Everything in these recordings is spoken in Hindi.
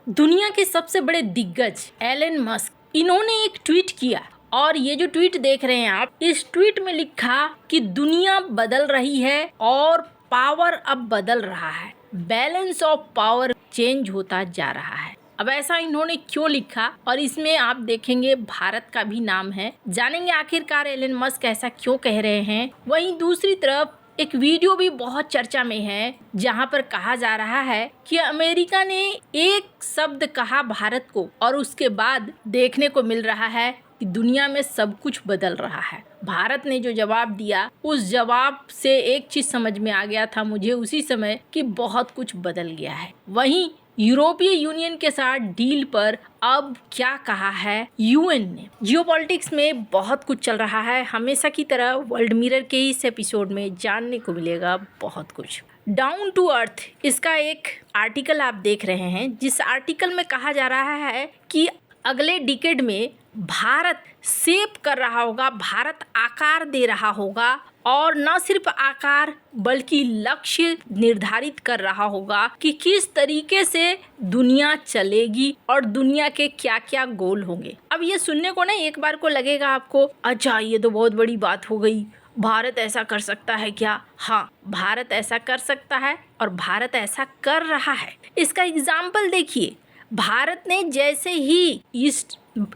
दुनिया के सबसे बड़े दिग्गज एलन मस्क, इन्होंने एक ट्वीट किया और ये जो ट्वीट देख रहे हैं आप, इस ट्वीट में लिखा कि दुनिया बदल रही है और पावर अब बदल रहा है, बैलेंस ऑफ पावर चेंज होता जा रहा है। अब ऐसा इन्होंने क्यों लिखा और इसमें आप देखेंगे भारत का भी नाम है। जानेंगे आखिरकार एलन मस्क ऐसा क्यों कह रहे हैं। वहीं दूसरी तरफ एक वीडियो भी बहुत चर्चा में है जहां पर कहा जा रहा है कि अमेरिका ने एक शब्द कहा भारत को और उसके बाद देखने को मिल रहा है कि दुनिया में सब कुछ बदल रहा है। भारत ने जो जवाब दिया उस जवाब से एक चीज समझ में आ गया था मुझे उसी समय कि बहुत कुछ बदल गया है। वहीं यूरोपीय यूनियन के साथ डील पर अब क्या कहा है यूएन ने। जियोपॉलिटिक्स में बहुत कुछ चल रहा है, हमेशा की तरह वर्ल्ड मिरर के इस एपिसोड में जानने को मिलेगा बहुत कुछ। डाउन टू अर्थ इसका एक आर्टिकल आप देख रहे हैं, जिस आर्टिकल में कहा जा रहा है कि अगले डिकेड में भारत शेप कर रहा होगा, भारत आकार दे रहा होगा और न सिर्फ आकार बल्कि लक्ष्य निर्धारित कर रहा होगा कि किस तरीके से दुनिया चलेगी और दुनिया के क्या क्या गोल होंगे। अब ये सुनने को ना एक बार को लगेगा आपको, अच्छा ये तो बहुत बड़ी बात हो गई, भारत ऐसा कर सकता है क्या? हाँ, भारत ऐसा कर सकता है और भारत ऐसा कर रहा है। इसका एग्जाम्पल देखिए, भारत ने जैसे ही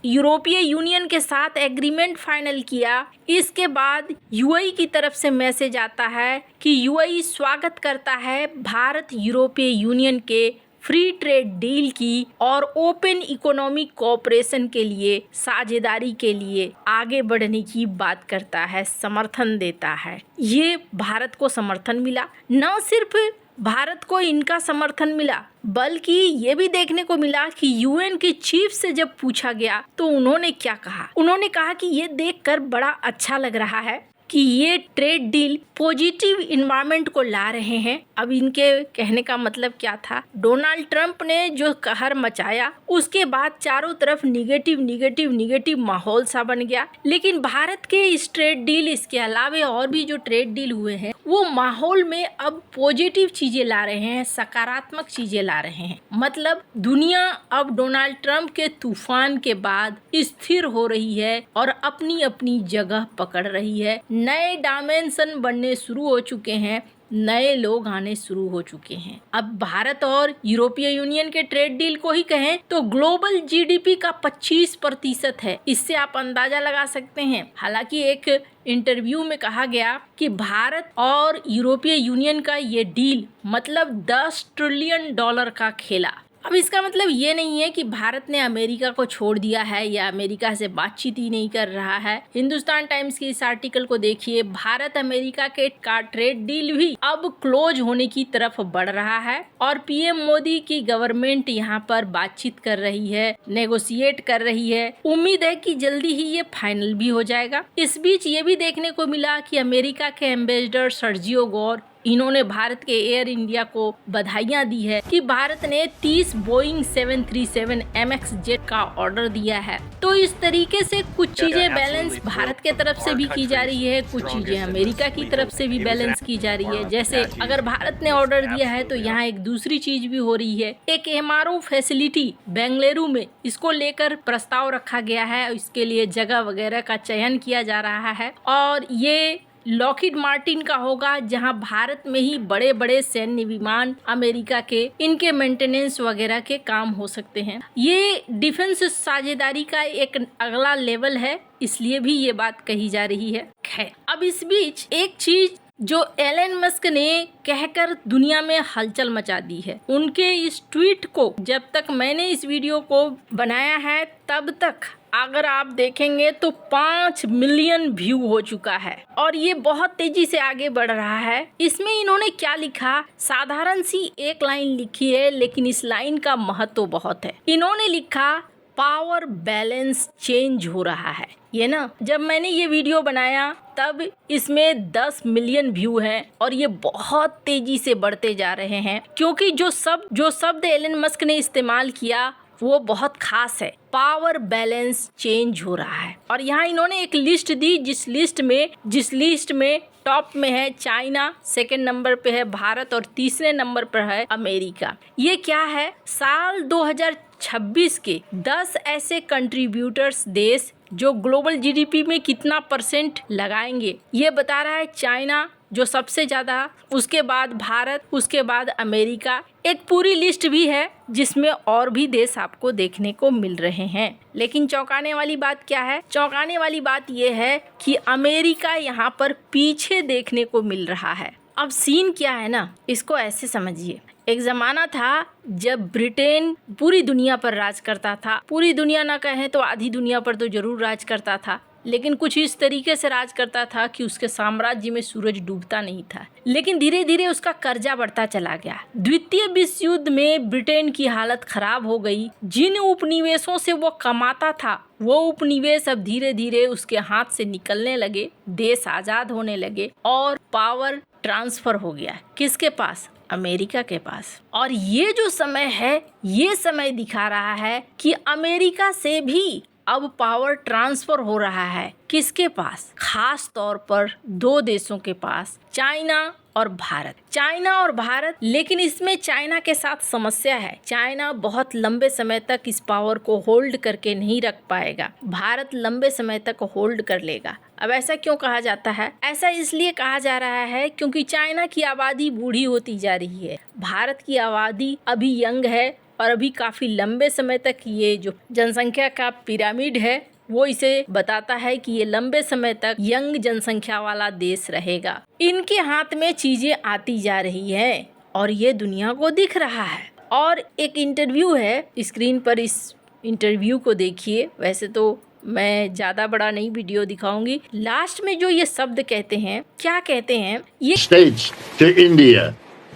यूरोपीय यूनियन के साथ एग्रीमेंट फाइनल किया, इसके बाद यूएई की तरफ से मैसेज आता है कि यूएई स्वागत करता है भारत यूरोपीय यूनियन के फ्री ट्रेड डील की और ओपन इकोनॉमिक कोऑपरेशन के लिए, साझेदारी के लिए आगे बढ़ने की बात करता है, समर्थन देता है। ये भारत को समर्थन मिला। न सिर्फ भारत को इनका समर्थन मिला बल्कि ये भी देखने को मिला कि यूएन के चीफ से जब पूछा गया तो उन्होंने क्या कहा। उन्होंने कहा कि ये देखकर बड़ा अच्छा लग रहा है कि ये ट्रेड डील पॉजिटिव इन्वायरमेंट को ला रहे हैं। अब इनके कहने का मतलब क्या था? डोनाल्ड ट्रंप ने जो कहर मचाया उसके बाद चारों तरफ निगेटिव माहौल सा बन गया, लेकिन भारत के इस ट्रेड डील, इसके अलावे और भी जो ट्रेड डील हुए हैं, वो माहौल में अब पॉजिटिव चीजें ला रहे हैं, सकारात्मक चीजें ला रहे हैं। मतलब दुनिया अब डोनाल्ड ट्रंप के तूफान के बाद स्थिर हो रही है और अपनी अपनी जगह पकड़ रही है। नए डायमेंशन बनने शुरू हो चुके हैं, नए लोग आने शुरू हो चुके हैं। अब भारत और यूरोपीय यूनियन के ट्रेड डील को ही कहें तो ग्लोबल जीडीपी का 25% है। इससे आप अंदाजा लगा सकते हैं। हालांकि एक इंटरव्यू में कहा गया कि भारत और यूरोपीय यूनियन का ये डील मतलब $10 ट्रिलियन का खेला। अब इसका मतलब ये नहीं है कि भारत ने अमेरिका को छोड़ दिया है या अमेरिका से बातचीत ही नहीं कर रहा है। हिंदुस्तान टाइम्स के इस आर्टिकल को देखिए, भारत अमेरिका के ट्रेड डील भी अब क्लोज होने की तरफ बढ़ रहा है और पीएम मोदी की गवर्नमेंट यहाँ पर बातचीत कर रही है, नेगोशिएट कर रही है। उम्मीद है कि जल्दी ही ये फाइनल भी हो जाएगा। इस बीच ये भी देखने को मिला कि अमेरिका के एम्बेसडर सर्जियो गौर, इन्होंने भारत के एयर इंडिया को बधाइयां दी है कि भारत ने 30 बोइंग 737 MX जेट का ऑर्डर दिया है। तो इस तरीके से कुछ चीजें बैलेंस भारत के तरफ से भी की जा रही है, कुछ चीजें अमेरिका की तरफ से भी बैलेंस की जा रही है। जैसे अगर भारत ने ऑर्डर दिया है तो यहाँ एक दूसरी चीज भी हो रही है। एक MRO फैसिलिटी बेंगलुरु में, इसको लेकर प्रस्ताव रखा गया है, इसके लिए जगह वगैरह का चयन किया जा रहा है और ये लॉकहीड मार्टिन का होगा, जहां भारत में ही बड़े बड़े सैन्य विमान अमेरिका के, इनके मेंटेनेंस वगैरह के काम हो सकते हैं। ये डिफेंस साझेदारी का एक अगला लेवल है, इसलिए भी ये बात कही जा रही है। खैर, अब इस बीच एक चीज जो एलन मस्क ने कहकर दुनिया में हलचल मचा दी है, उनके इस ट्वीट को जब तक मैंने इस वीडियो को बनाया है तब तक अगर आप देखेंगे तो 5 मिलियन व्यू हो चुका है और ये बहुत तेजी से आगे बढ़ रहा है। इसमें इन्होंने क्या लिखा, साधारण सी एक लाइन लिखी है लेकिन इस लाइन का महत्व बहुत है। इन्होंने लिखा पावर बैलेंस चेंज हो रहा है। ये ना, जब मैंने ये वीडियो बनाया तब इसमें 10 मिलियन व्यू हैं और ये बहुत तेजी से बढ़ते जा रहे हैं, क्योंकि जो शब्द एलन मस्क ने इस्तेमाल किया वो बहुत खास है। पावर बैलेंस चेंज हो रहा है और यहाँ इन्होंने एक लिस्ट दी जिस लिस्ट में टॉप में है चाइना, सेकंड नंबर पे है भारत और तीसरे नंबर पर है अमेरिका। ये क्या है, साल 2026 के 10 ऐसे कंट्रीब्यूटर्स देश जो ग्लोबल जीडीपी में कितना परसेंट लगाएंगे, ये बता रहा है चाइना जो सबसे ज़्यादा, उसके बाद भारत, उसके बाद अमेरिका। एक पूरी लिस्ट भी है जिसमें और भी देश आपको देखने को मिल रहे हैं। लेकिन चौंकाने वाली बात क्या है, चौंकाने वाली बात ये है कि अमेरिका यहाँ पर पीछे देखने को मिल रहा है। अब सीन क्या है ना, इसको ऐसे समझिए, एक ज़माना था जब ब्रिटेन पूरी दुनिया पर राज करता था। पूरी दुनिया ना कहें तो आधी दुनिया पर तो जरूर राज करता था, लेकिन कुछ इस तरीके से राज करता था कि उसके साम्राज्य में सूरज डूबता नहीं था। लेकिन धीरे धीरे उसका कर्जा बढ़ता चला गया। द्वितीय विश्व युद्ध में ब्रिटेन की हालत खराब हो गई। जिन उपनिवेशों से वो कमाता था वो उपनिवेश अब धीरे धीरे उसके हाथ से निकलने लगे, देश आज़ाद होने लगे और पावर ट्रांसफर हो गया। किसके पास? अमेरिका के पास। और ये जो समय है, ये समय दिखा रहा है कि अमेरिका से भी अब पावर ट्रांसफर हो रहा है। किसके पास? खास तौर पर दो देशों के पास, चाइना और भारत। चाइना और भारत, लेकिन इसमें चाइना के साथ समस्या है। चाइना बहुत लंबे समय तक इस पावर को होल्ड करके नहीं रख पाएगा, भारत लंबे समय तक होल्ड कर लेगा। अब ऐसा क्यों कहा जाता है? ऐसा इसलिए कहा जा रहा है क्योंकि चाइना की आबादी बूढ़ी होती जा रही है, भारत की आबादी अभी यंग है और अभी काफ़ी लंबे समय तक ये जो जनसंख्या का पिरामिड है वो इसे बताता है कि ये लंबे समय तक यंग जनसंख्या वाला देश रहेगा। इनके हाथ में चीज़ें आती जा रही हैं और ये दुनिया को दिख रहा है। और एक इंटरव्यू है, स्क्रीन पर इस इंटरव्यू को देखिए। वैसे तो मैं ज़्यादा बड़ा नहीं वीडियो दिखाऊंगी। लास्ट में जो ये शब्द कहते हैं, क्या कहते हैं ये? States to India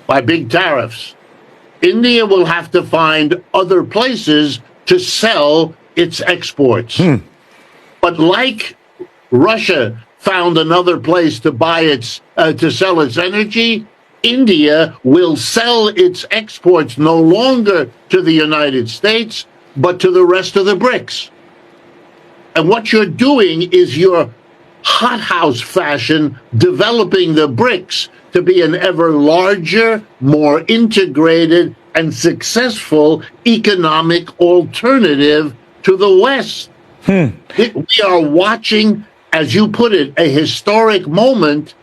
by big tariffs. India will have to find other places to sell its exports. But like Russia found another place to buy to sell its energy, India will sell its exports no longer to the United States, but to the rest of the BRICS. And what you're doing is you're hothouse fashion developing the BRICS to be an ever larger, more integrated and successful economic alternative to the West. We are watching, as you put it, a historic moment,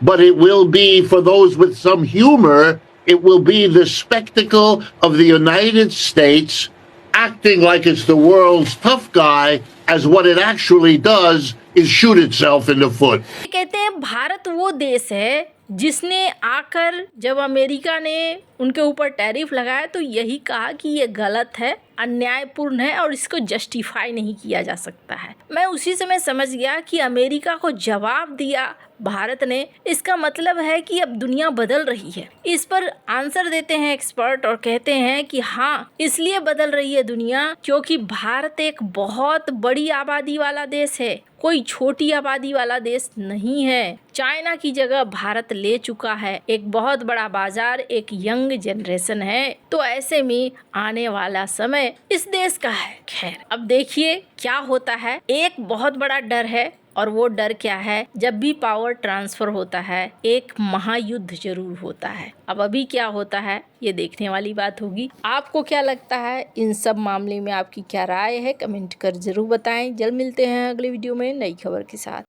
but it will be, for those with some humor, it will be the spectacle of the United States acting like it's the world's tough guy, as what it actually does is shoot itself in the foot. कहते हैं भारत वो देश है जिसने आकर जब अमेरिका ने उनके ऊपर टैरिफ लगाया तो यही कहा कि ये गलत है, अन्यायपूर्ण है और इसको जस्टिफाई नहीं किया जा सकता है। मैं उसी समय समझ गया कि अमेरिका को जवाब दिया भारत ने, इसका मतलब है कि अब दुनिया बदल रही है। इस पर आंसर देते हैं एक्सपर्ट और कहते हैं कि हाँ, इसलिए बदल रही है दुनिया क्योंकि भारत एक बहुत बड़ी आबादी वाला देश है, कोई छोटी आबादी वाला देश नहीं है। चाइना की जगह भारत ले चुका है, एक बहुत बड़ा बाजार, एक यंग जनरेशन है। तो ऐसे में आने वाला समय इस देश का है। खैर, अब देखिए क्या होता है। एक बहुत बड़ा डर है और वो डर क्या है? जब भी पावर ट्रांसफर होता है एक महायुद्ध जरूर होता है। अब अभी क्या होता है ये देखने वाली बात होगी। आपको क्या लगता है इन सब मामले में, आपकी क्या राय है? कमेंट कर जरूर बताएं। जल्द मिलते हैं अगले वीडियो में नई खबर के साथ।